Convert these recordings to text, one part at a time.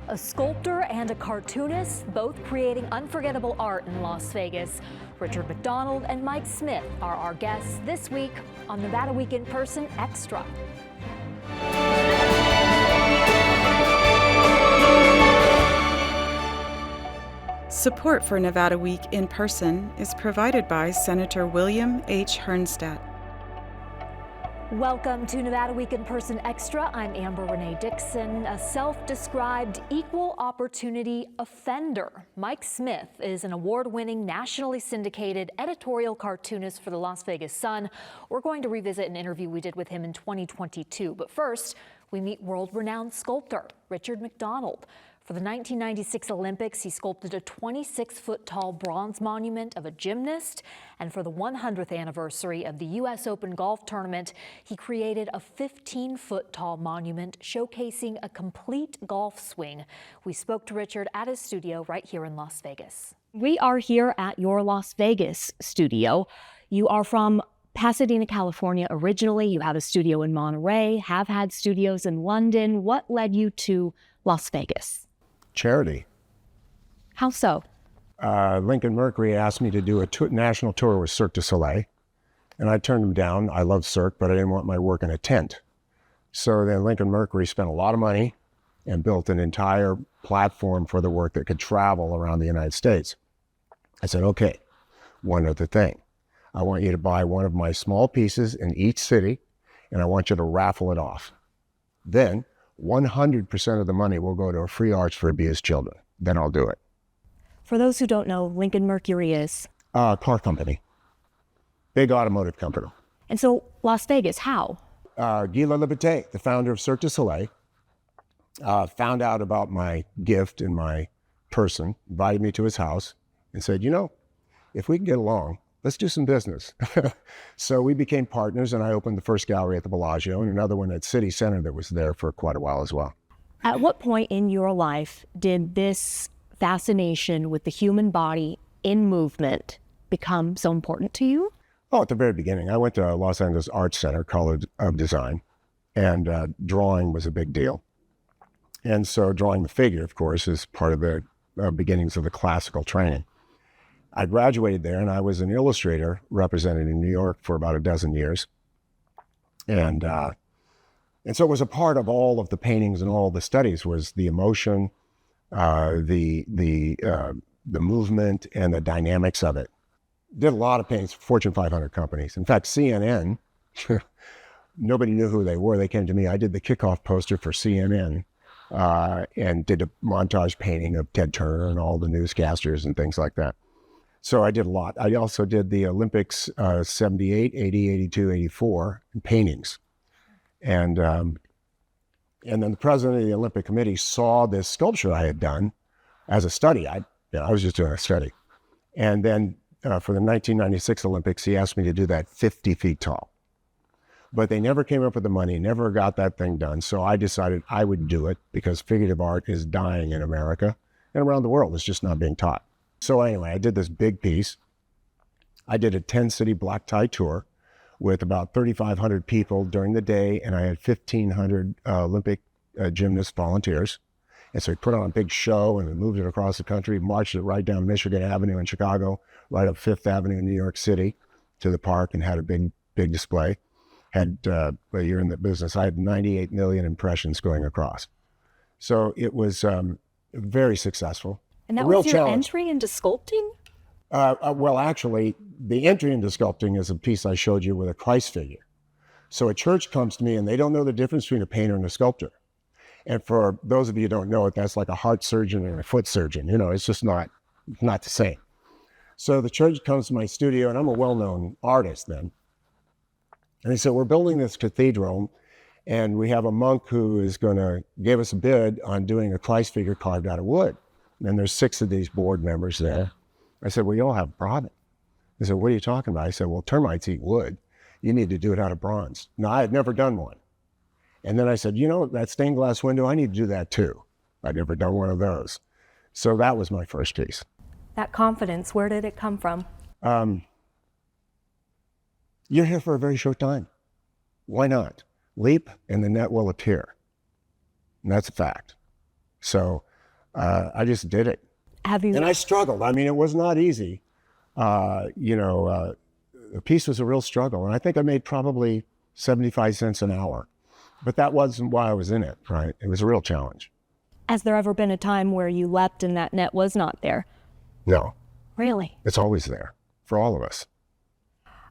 A sculptor and a cartoonist, both creating unforgettable art in Las Vegas. Richard MacDonald and Mike Smith are our guests this week on Nevada Week in Person Extra. Support for Nevada Week in Person is provided by Senator William H. Hernstat. Welcome to Nevada Week in Person Extra. I'm Amber Renee Dixon, a self-described equal opportunity offender. Mike Smith is an award-winning, nationally syndicated editorial cartoonist for the Las Vegas Sun. We're going to revisit an interview we did with him in 2022. But first, we meet world-renowned sculptor Richard MacDonald. For the 1996 Olympics, he sculpted a 26-foot-tall bronze monument of a gymnast. And for the 100th anniversary of the U.S. Open golf tournament, he created a 15-foot-tall monument showcasing a complete golf swing. We spoke to Richard at his studio right here in Las Vegas. We are here at your Las Vegas studio. You are from Pasadena, California originally. You have a studio in Monterey, have had studios in London. What led you to Las Vegas? Charity. How so? Lincoln Mercury asked me to do a national tour with Cirque du Soleil, and I turned them down. I love Cirque, but I didn't want my work in a tent. So then Lincoln Mercury spent a lot of money and built an entire platform for the work that could travel around the United States. I said, okay, one other thing. I want you to buy one of my small pieces in each city, and I want you to raffle it off. Then 100% of the money will go to a free arts for abused children. Then I'll do it. For those who don't know, Lincoln Mercury is? Car company. Big automotive company. And so Las Vegas, how? Guy Laliberté, the founder of Cirque du Soleil, found out about my gift and my person, invited me to his house and said, you know, if we can get along, let's do some business. So we became partners, and I opened the first gallery at the Bellagio and another one at City Center that was there for quite a while as well. At what point in your life did this fascination with the human body in movement become so important to you? Oh, at the very beginning. I went to Los Angeles Arts Center, College of Design, and drawing was a big deal. And so drawing the figure, of course, is part of the beginnings of the classical training. I graduated there, and I was an illustrator represented in New York for about a dozen years. And so it was a part of all of the paintings and all the studies was the emotion, the movement, and the dynamics of it. Did a lot of paintings for Fortune 500 companies. In fact, CNN, nobody knew who they were. They came to me. I did the kickoff poster for CNN and did a montage painting of Ted Turner and all the newscasters and things like that. So I did a lot. I also did the Olympics 78, 80, 82, 84 paintings. And then the president of the Olympic Committee saw this sculpture I had done as a study. I was just doing a study. And then for the 1996 Olympics, he asked me to do that 50 feet tall. But they never came up with the money, never got that thing done. So I decided I would do it because figurative art is dying in America and around the world. It's just not being taught. So anyway, I did this big piece. I did a 10-city black tie tour with about 3,500 people during the day, and I had 1,500 Olympic gymnast volunteers. And so we put on a big show, and we moved it across the country, marched it right down Michigan Avenue in Chicago, right up Fifth Avenue in New York City to the park, and had a big display. Had, well, you're in the business, I had 98 million impressions going across. So it was very successful. And that was your entry into sculpting? Well, actually, the entry into sculpting is a piece I showed you with a Christ figure. So a church comes to me and they don't know the difference between a painter and a sculptor. And for those of you who don't know it, that's like a heart surgeon and a foot surgeon. You know, it's just not the same. So the church comes to my studio, and I'm a well-known artist then. And they said, we're building this cathedral, and we have a monk who is going to give us a bid on doing a Christ figure carved out of wood. And there's 6 of these board members there. I said, well, you all have a problem. They said, what are you talking about? I said, well, termites eat wood. You need to do it out of bronze. Now, I had never done one. And then I said, you know, that stained glass window, I need to do that too. I'd never done one of those. So that was my first piece. That confidence, where did it come from? You're here for a very short time. Why not? Leap and the net will appear. And that's a fact. So I just did it. Have you? And I struggled. I mean, it was not easy. The piece was a real struggle. And I think I made probably 75 cents an hour. But that wasn't why I was in it, right? It was a real challenge. Has there ever been a time where you leapt and that net was not there? No, Really? it's always there for all of us.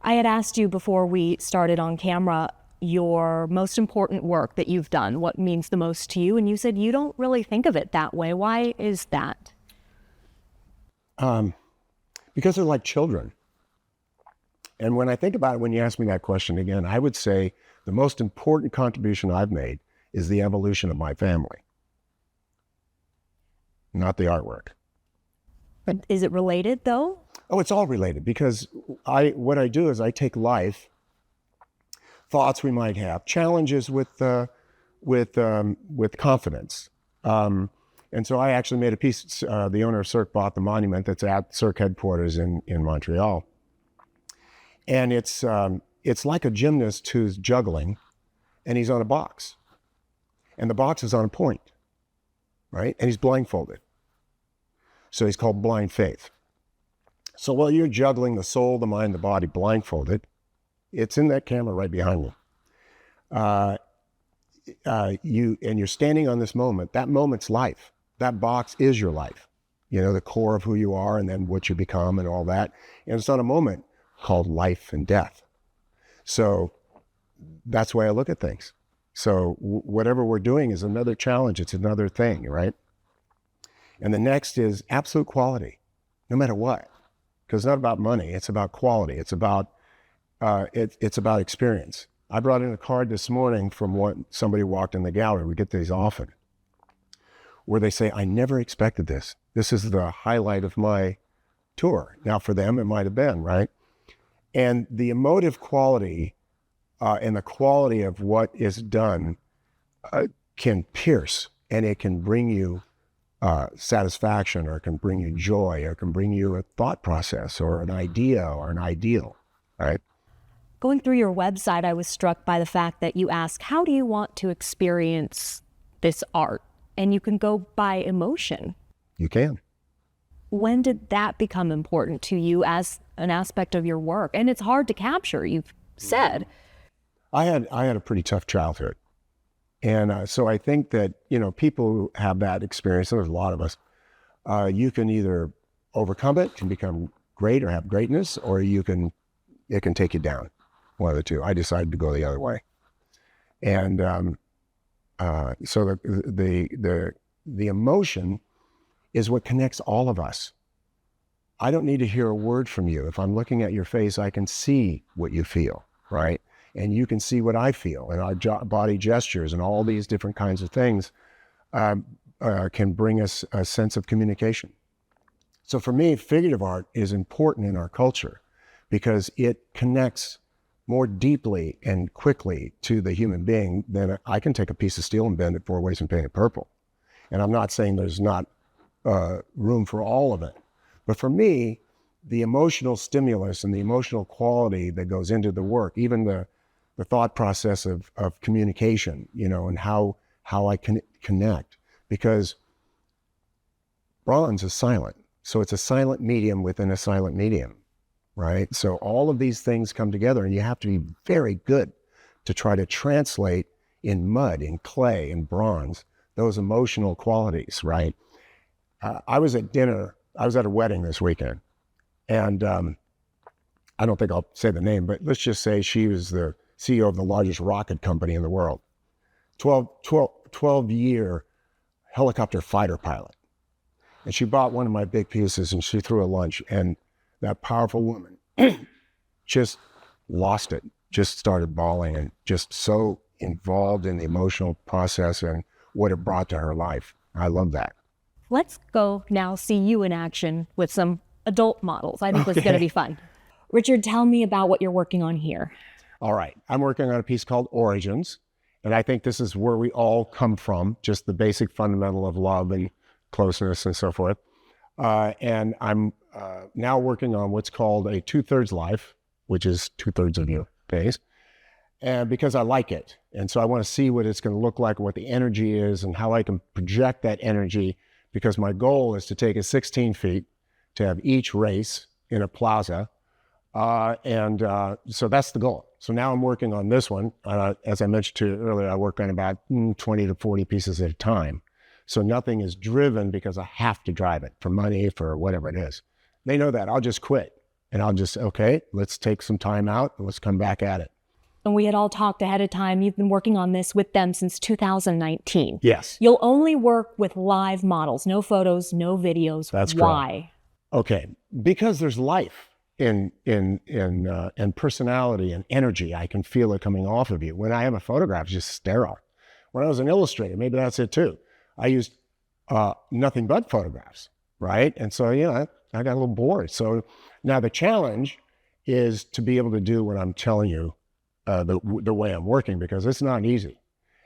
I had asked you before we started on camera your most important work that you've done, what means the most to you, and you said you don't really think of it that way. Why is that? Because they're like children. And when I think about it, when you ask me that question again, I would say the most important contribution I've made is the evolution of my family, not the artwork. But is it related though? Oh, it's all related, because what I do is I take life, thoughts we might have, challenges with confidence. And so I actually made a piece, the owner of Cirque bought the monument that's at Cirque headquarters in Montreal. And it's like a gymnast who's juggling, and he's on a box. And the box is on a point, right? And he's blindfolded. So he's called blind faith. So while you're juggling the soul, the mind, the body blindfolded, it's in that camera right behind you. You're standing on this moment. That moment's life. That box is your life. You know, the core of who you are and then what you become and all that. And it's on a moment called life and death. So that's the way I look at things. So whatever we're doing is another challenge. It's another thing, right? And the next is absolute quality, no matter what. Because it's not about money. It's about quality. It's about experience. I brought in a card this morning from somebody walked in the gallery. We get these often, where they say, I never expected this. This is the highlight of my tour. Now for them, it might have been, right? And the emotive quality and the quality of what is done can pierce, and it can bring you satisfaction, or it can bring you joy, or it can bring you a thought process or an idea or an ideal, right? Going through your website, I was struck by the fact that you ask, how do you want to experience this art? And you can go by emotion. You can. When did that become important to you as an aspect of your work? And it's hard to capture, you've said. I had a pretty tough childhood. And so I think that, people who have that experience, and there's a lot of us, you can either overcome it, can become great or have greatness, or it can take you down, one of the two. I decided to go the other way. And so the emotion is what connects all of us. I don't need to hear a word from you. If I'm looking at your face, I can see what you feel, right? And you can see what I feel, and our body gestures and all these different kinds of things can bring us a sense of communication. So for me, figurative art is important in our culture because it connects more deeply and quickly to the human being than I can take a piece of steel and bend it 4 ways and paint it purple. And I'm not saying there's not room for all of it. But for me, the emotional stimulus and the emotional quality that goes into the work, even the thought process of communication, and how I can connect, because bronze is silent. So it's a silent medium within a silent medium, right? So all of these things come together, and you have to be very good to try to translate in mud, in clay, in bronze, those emotional qualities, right? I was at a wedding this weekend, and I don't think I'll say the name, but let's just say she was the CEO of the largest rocket company in the world, 12-year helicopter fighter pilot. And she bought one of my big pieces and she threw a lunch, and that powerful woman just lost it, just started bawling, and just so involved in the emotional process and what it brought to her life. I love that. Let's go now see you in action with some adult models. I think this is going to be fun. Richard, tell me about what you're working on here. All right. I'm working on a piece called Origins. And I think this is where we all come from, just the basic fundamental of love and closeness and so forth. And I'm now working on what's called a 2/3 life, which is 2/3 of your face. And because I like it. And so I want to see what it's going to look like, what the energy is, and how I can project that energy because my goal is to take it 16 feet, to have each race in a plaza. So that's the goal. So now I'm working on this one. As I mentioned to you earlier, I work on about 20 to 40 pieces at a time. So nothing is driven because I have to drive it for money, for whatever it is. They know that. I'll just quit and I'll just, okay, let's take some time out and let's come back at it. And we had all talked ahead of time. You've been working on this with them since 2019. Yes. You'll only work with live models, no photos, no videos. That's Why? correct. Okay, because there's life in personality and energy. I can feel it coming off of you. When I have a photograph, it's just sterile. When I was an illustrator, maybe that's it too. I used nothing but photographs, right? And so, I got a little bored. So now the challenge is to be able to do what I'm telling you the way I'm working, because it's not easy.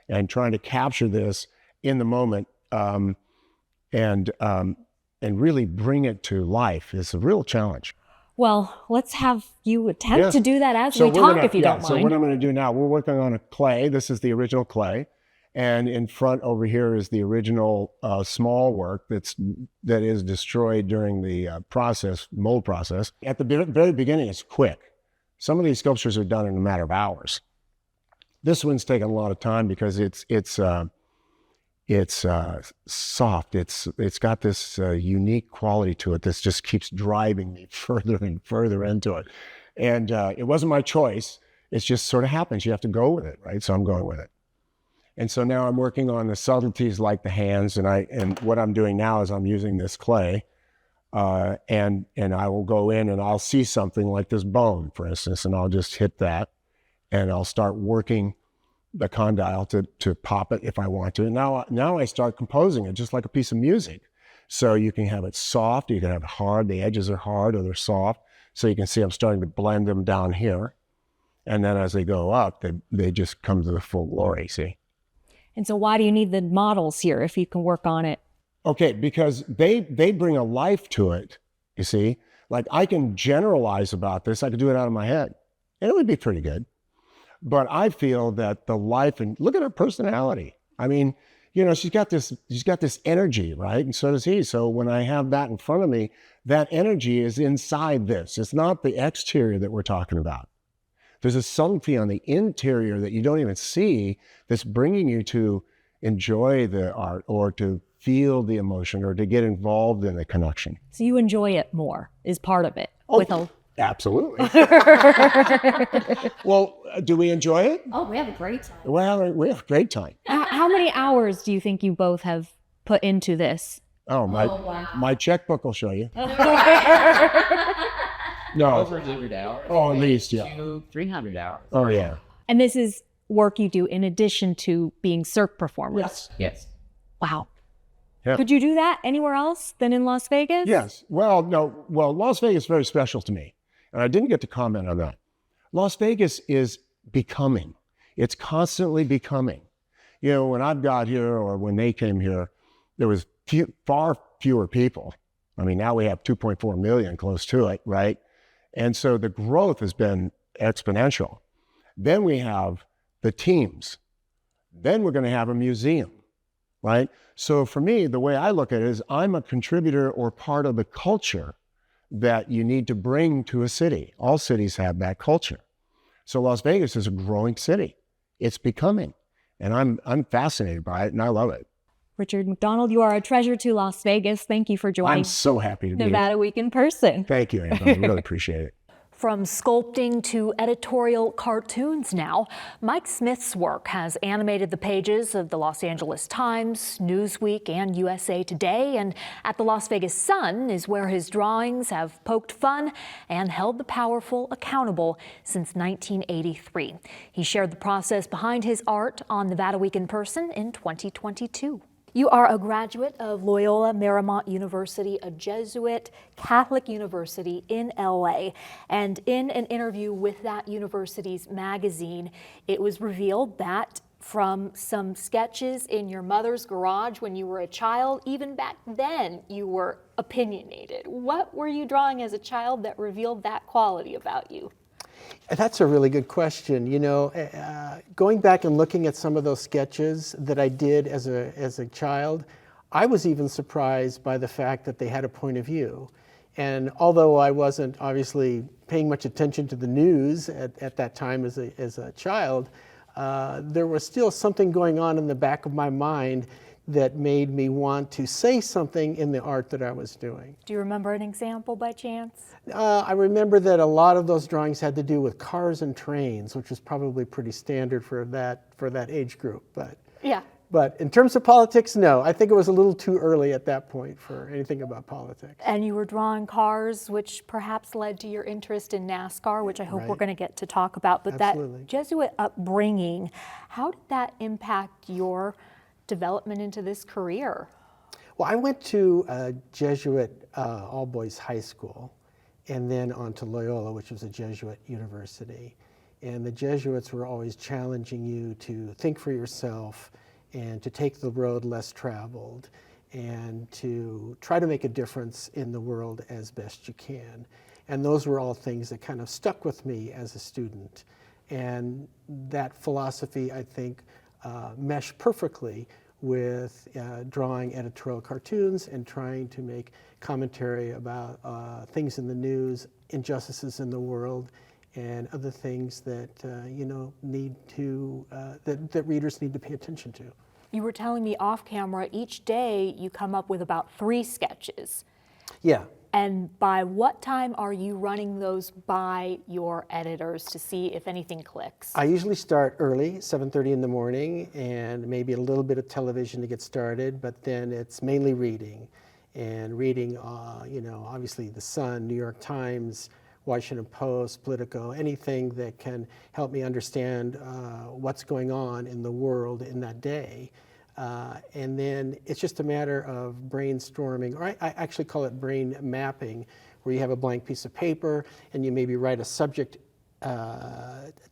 And trying to capture this in the moment and really bring it to life is a real challenge. Well, let's have you attempt to do that as So we talk, if you don't mind. So what I'm going to do now, we're working on a clay. This is the original clay. And in front over here is the original small work that is destroyed during the mold process. At the very beginning, it's quick. Some of these sculptures are done in a matter of hours. This one's taken a lot of time because it's soft. It's got this unique quality to it that just keeps driving me further and further into it. And it wasn't my choice. It just sort of happens. You have to go with it, right? So I'm going with it. And so now I'm working on the subtleties like the hands, and what I'm doing now is I'm using this clay, and I will go in and I'll see something like this bone, for instance, and I'll just hit that, and I'll start working the condyle to pop it if I want to. Now I start composing it just like a piece of music. So you can have it soft, you can have it hard, the edges are hard or they're soft. So you can see I'm starting to blend them down here. And then as they go up, they just come to the full glory, see? And so why do you need the models here if you can work on it? Okay, because they bring a life to it, you see? Like I can generalize about this, I could do it out of my head, and it would be pretty good. But I feel that the life, and look at her personality. I mean, she's got this energy, right? And so does he. So when I have that in front of me, that energy is inside this. It's not the exterior that we're talking about. There's a subtlety on the interior that you don't even see that's bringing you to enjoy the art or to feel the emotion or to get involved in the connection. So you enjoy it more is part of it. Absolutely. Well, do we enjoy it? Oh, we have a great time. Well, we have a great time. How many hours do you think you both have put into this? My checkbook will show you. No. Over 100 hours. Oh, at least, yeah. 300 hours. Oh, yeah. And this is work you do in addition to being cirque performers? Yes. Wow. Yeah. Could you do that anywhere else than in Las Vegas? Yes. Well, no. Well, Las Vegas is very special to me. And I didn't get to comment on that. Las Vegas is becoming. It's constantly becoming. When I got here or when they came here, there was far fewer people. I mean, now we have 2.4 million close to it, right? And so the growth has been exponential. Then we have the teams. Then we're going to have a museum, right? So for me, the way I look at it is I'm a contributor or part of the culture that you need to bring to a city. All cities have that culture. So Las Vegas is a growing city. It's becoming, and I'm fascinated by it, and I love it. Richard MacDonald, you are a treasure to Las Vegas. Thank you for joining I'm so happy to be here. Nevada Week in person. Thank you, Amber. I really appreciate it. From sculpting to editorial cartoons now, Mike Smith's work has animated the pages of the Los Angeles Times, Newsweek, and USA Today, and at the Las Vegas Sun is where his drawings have poked fun and held the powerful accountable since 1983. He shared the process behind his art on Nevada Week in Person in 2022. You are a graduate of Loyola Marymount University, a Jesuit Catholic university in LA. And in an interview with that university's magazine, it was revealed that from some sketches in your mother's garage when you were a child, even back then you were opinionated. What were you drawing as a child that revealed that quality about you? That's a really good question. Going back and looking at some of those sketches that I did as a child, I was even surprised by the fact that they had a point of view. And although I wasn't obviously paying much attention to the news at that time as a child, there was still something going on in the back of my mind that made me want to say something in the art that I was doing. Do you remember an example by chance? I remember that a lot of those drawings had to do with cars and trains, which was probably pretty standard for that age group. Yeah. But in terms of politics, no. I think it was a little too early at that point for anything about politics. And you were drawing cars, which perhaps led to your interest in NASCAR, which I hope we're Right. going to get to talk about. But Absolutely. that Jesuit upbringing, how did that impact your development into this career? Well, I went to a Jesuit all-boys high school and then on to Loyola, which was a Jesuit university. And the Jesuits were always challenging you to think for yourself and to take the road less traveled and to try to make a difference in the world as best you can. And those were all things that kind of stuck with me as a student. And that philosophy, I think, meshed perfectly with drawing editorial cartoons and trying to make commentary about things in the news, injustices in the world, and other things that need to that readers need to pay attention to. You were telling me off camera, each day you come up with about 3 sketches. Yeah. And by what time are you running those by your editors to see if anything clicks? I usually start early, 7:30 in the morning, and maybe a little bit of television to get started, but then it's mainly reading. And reading, obviously The Sun, New York Times, Washington Post, Politico, anything that can help me understand what's going on in the world in that day. And then it's just a matter of brainstorming, or I actually call it brain mapping, where you have a blank piece of paper and you maybe write a subject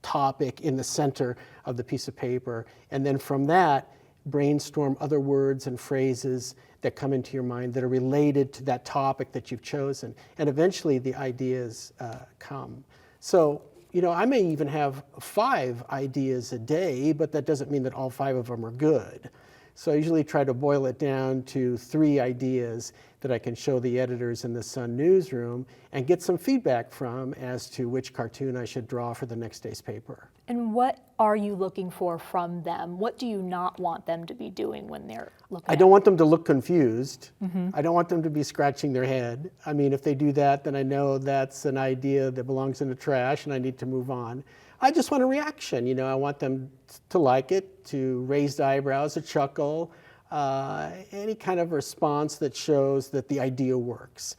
topic in the center of the piece of paper. And then from that, brainstorm other words and phrases that come into your mind that are related to that topic that you've chosen. And eventually the ideas come. So, I may even have 5 ideas a day, but that doesn't mean that all 5 of them are good. So I usually try to boil it down to 3 ideas that I can show the editors in the Sun newsroom and get some feedback from as to which cartoon I should draw for the next day's paper. And what are you looking for from them? What do you not want them to be doing when they're looking I don't want them to look confused. I don't want them to be scratching their head. I mean, if they do that, then I know that's an idea that belongs in the trash and I need to move on. I just want a reaction. I want them to like it, to raise eyebrows, a chuckle, any kind of response that shows that the idea works.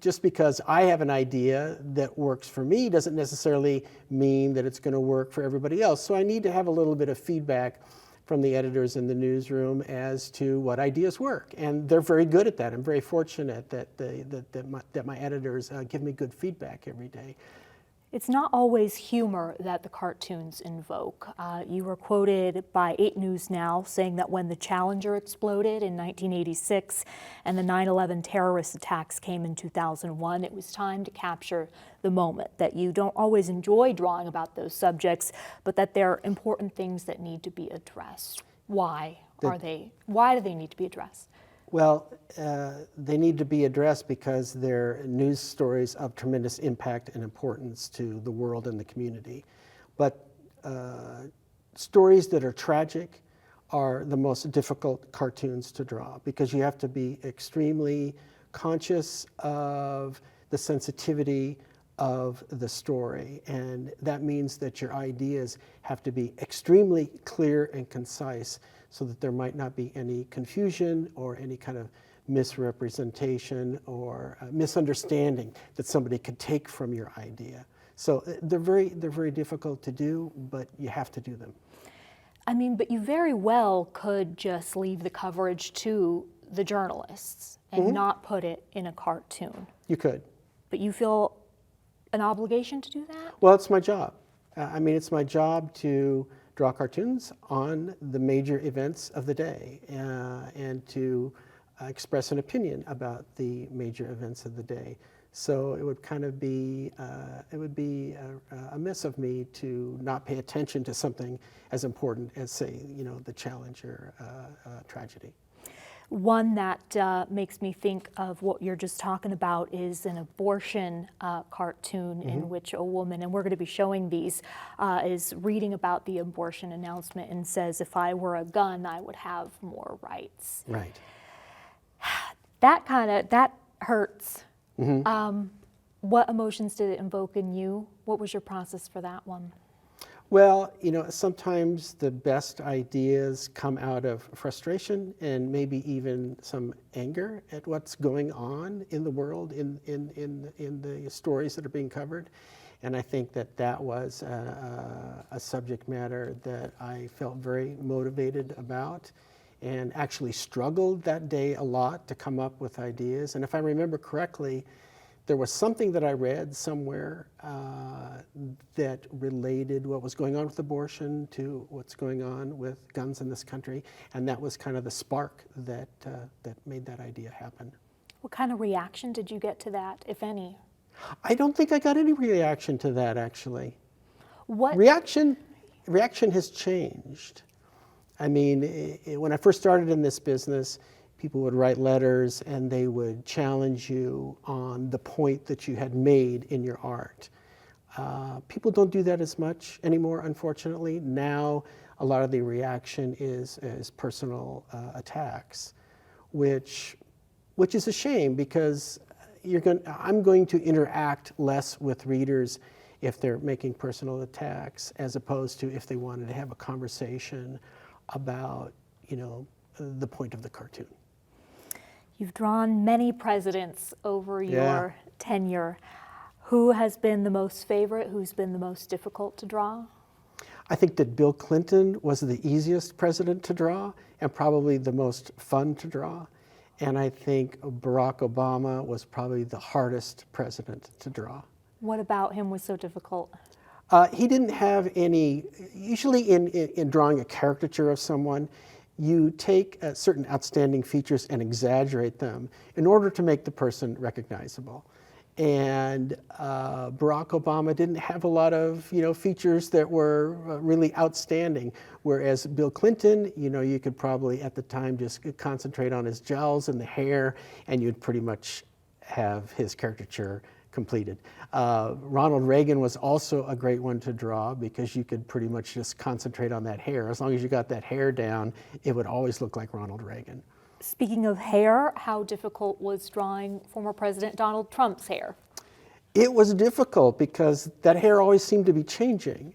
Just because I have an idea that works for me doesn't necessarily mean that it's going to work for everybody else. So I need to have a little bit of feedback from the editors in the newsroom as to what ideas work. And they're very good at that. I'm very fortunate that my editors give me good feedback every day. It's not always humor that the cartoons invoke. You were quoted by 8 News Now saying that when the Challenger exploded in 1986 and the 9/11 terrorist attacks came in 2001, it was time to capture the moment, that you don't always enjoy drawing about those subjects, but that they're important things that need to be addressed. Why do they need to be addressed? Well, they need to be addressed because they're news stories of tremendous impact and importance to the world and the community. But stories that are tragic are the most difficult cartoons to draw because you have to be extremely conscious of the sensitivity of the story. And that means that your ideas have to be extremely clear and concise so that there might not be any confusion or any kind of misrepresentation or misunderstanding that somebody could take from your idea. So they're very difficult to do, but you have to do them. I mean, but you very well could just leave the coverage to the journalists and not put it in a cartoon. You could. But you feel an obligation to do that? Well, it's my job. It's my job to draw cartoons on the major events of the day and to express an opinion about the major events of the day. So it would kind of be, amiss of me to not pay attention to something as important as, say, the Challenger tragedy. One that makes me think of what you're just talking about is an abortion cartoon in which a woman, and we're going to be showing these, is reading about the abortion announcement and says, if I were a gun, I would have more rights. Right. That hurts. What emotions did it invoke in you? What was your process for that one? Well, sometimes the best ideas come out of frustration and maybe even some anger at what's going on in the world, in the stories that are being covered. And I think that was a subject matter that I felt very motivated about and actually struggled that day a lot to come up with ideas. And if I remember correctly, there was something that I read somewhere that related what was going on with abortion to what's going on with guns in this country, and that was kind of the spark that made that idea happen. What kind of reaction did you get to that, if any? I don't think I got any reaction to that, actually. What reaction has changed. I mean, when I first started in this business, people would write letters and they would challenge you on the point that you had made in your art. People don't do that as much anymore, unfortunately. Now, a lot of the reaction is personal attacks, which is a shame because I'm going to interact less with readers if they're making personal attacks, as opposed to if they wanted to have a conversation about, the point of the cartoon. You've drawn many presidents over your tenure. Who has been the most favorite? Who's been the most difficult to draw? I think that Bill Clinton was the easiest president to draw and probably the most fun to draw. And I think Barack Obama was probably the hardest president to draw. What about him was so difficult? He didn't have any, usually in drawing a caricature of someone, you take certain outstanding features and exaggerate them in order to make the person recognizable. And Barack Obama didn't have a lot of features that were really outstanding, whereas Bill Clinton, you could probably at the time just concentrate on his jowls and the hair, and you'd pretty much have his caricature completed. Ronald Reagan was also a great one to draw because you could pretty much just concentrate on that hair. As long as you got that hair down, it would always look like Ronald Reagan. Speaking of hair, how difficult was drawing former President Donald Trump's hair? It was difficult because that hair always seemed to be changing.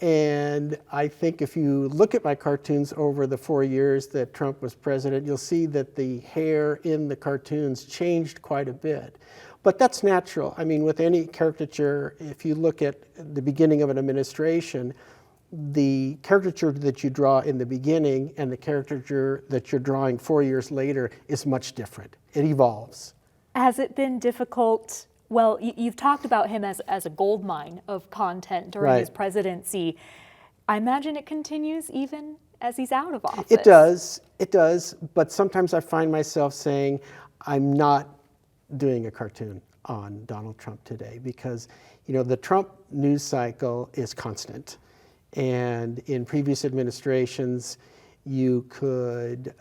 And I think if you look at my cartoons over the 4 years that Trump was president, you'll see that the hair in the cartoons changed quite a bit. But that's natural. I mean, with any caricature, if you look at the beginning of an administration, the caricature that you draw in the beginning and the caricature that you're drawing 4 years later is much different. It evolves. Has it been difficult? Well, you've talked about him as a gold mine of content during his presidency. I imagine it continues even as he's out of office. It does, but sometimes I find myself saying, I'm not doing a cartoon on Donald Trump today because, the Trump news cycle is constant. And in previous administrations, you could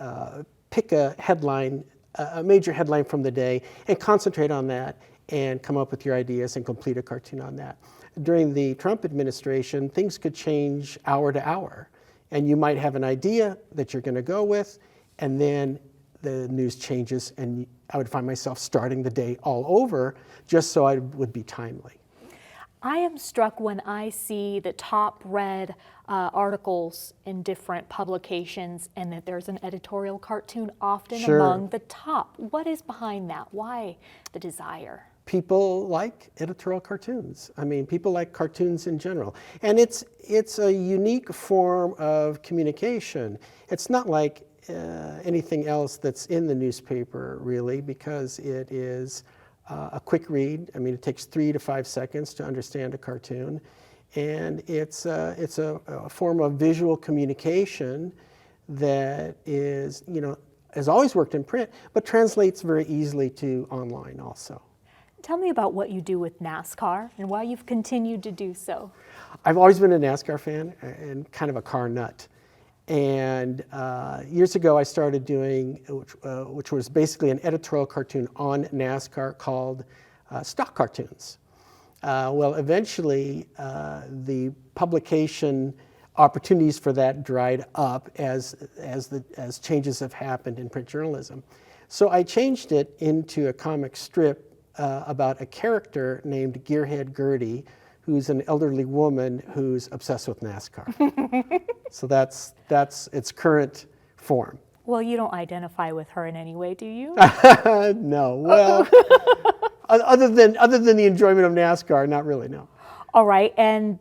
pick a headline, a major headline from the day, and concentrate on that and come up with your ideas and complete a cartoon on that. During the Trump administration, things could change hour to hour. And you might have an idea that you're going to go with, and then the news changes, and I would find myself starting the day all over just so I would be timely. I am struck when I see the top read articles in different publications and that there's an editorial cartoon often among the top. What is behind that? Why the desire? People like editorial cartoons. I mean, people like cartoons in general. And it's a unique form of communication. It's not like anything else that's in the newspaper, really, because it is a quick read. I mean, it takes 3 to 5 seconds to understand a cartoon. And it's a form of visual communication that is, has always worked in print, but translates very easily to online also. Tell me about what you do with NASCAR and why you've continued to do so. I've always been a NASCAR fan and kind of a car nut. And years ago, I started doing, which was basically an editorial cartoon on NASCAR called Stock Cartoons. Well, eventually, the publication opportunities for that dried up as changes have happened in print journalism. So I changed it into a comic strip about a character named Gearhead Gertie, who's an elderly woman who's obsessed with NASCAR. So that's its current form. Well, you don't identify with her in any way, do you? No, well, other than the enjoyment of NASCAR, not really, no. All right, and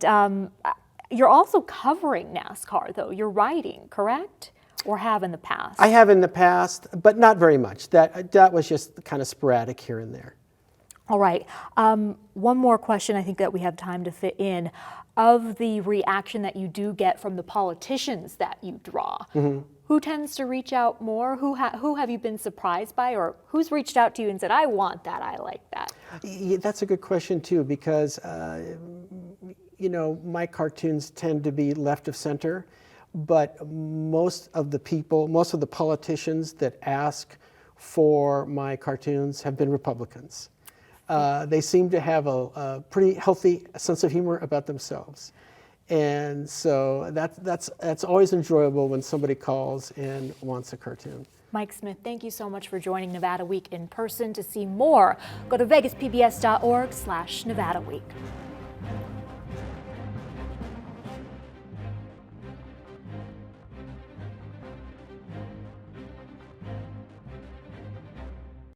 you're also covering NASCAR, though. You're writing, correct? Or have in the past? I have in the past, but not very much. That was just kind of sporadic here and there. All right. One more question I think that we have time to fit in. Of the reaction that you do get from the politicians that you draw, who tends to reach out more? Who have you been surprised by, or who's reached out to you and said, I want that, I like that? Yeah, that's a good question too, because you know, my cartoons tend to be left of center, but most of the politicians that ask for my cartoons have been Republicans. They seem to have a pretty healthy sense of humor about themselves. And so that's always enjoyable when somebody calls and wants a cartoon. Mike Smith, thank you so much for joining Nevada Week in person. To see more, go to vegaspbs.org/Nevada Week.